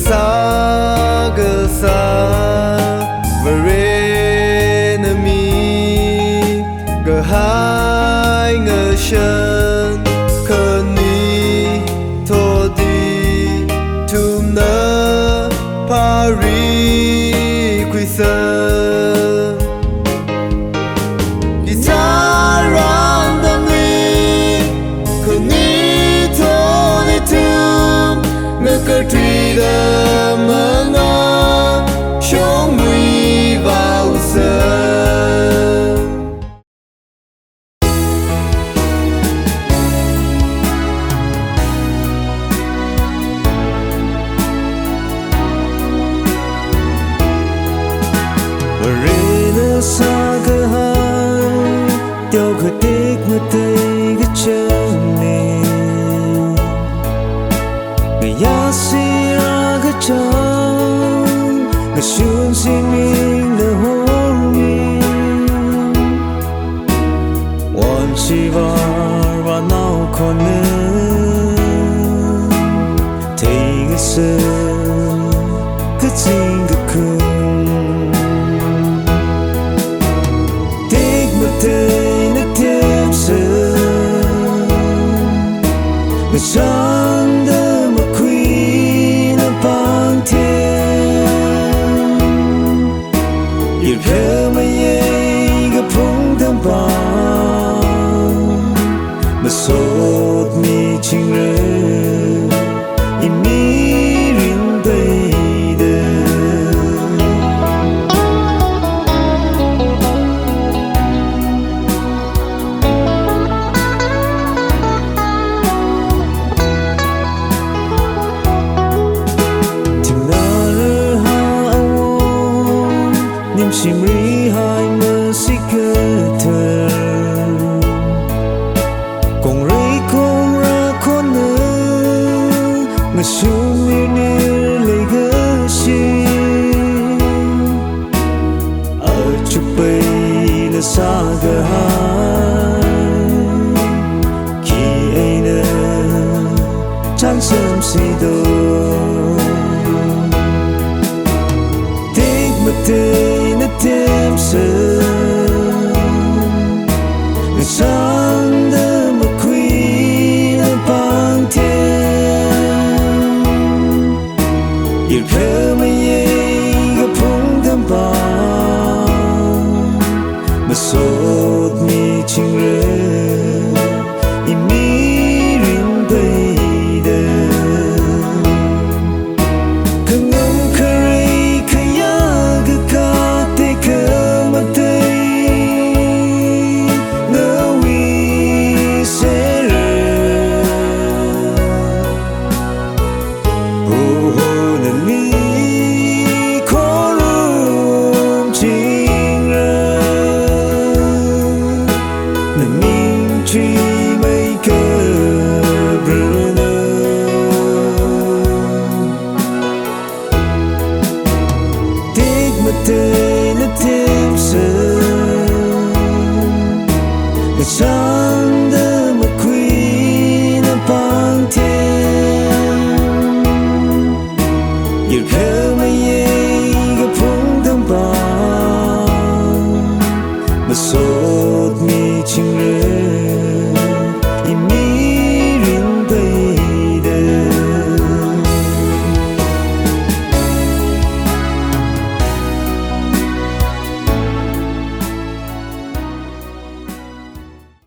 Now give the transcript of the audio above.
cơ sa về nơi mi cơ hai ngờ chân cơ ni thô đi thum nơ Paris quy sơ cơ truy đơ mơ ngó chống nguy vào giờ và rê nơ xa cơ hai tiêu cơ tích ngư tây cái chân này ya sira ga chang ga shun singing the holy one chivar wa nau kone take a sip ga sing ga kun take my day na tip se ga chang yêu khơi mà ye gặp phong thầm ba mà sốt mi chinh rơi im mi rin bay chim ri hai mơ si cơ thơ cùng rây cùng ra con nơ ngờ xuống ni ni lấy gơ chi ở chụp bay là xa gơ hai khi ấy nơ chẳng sớm si đâu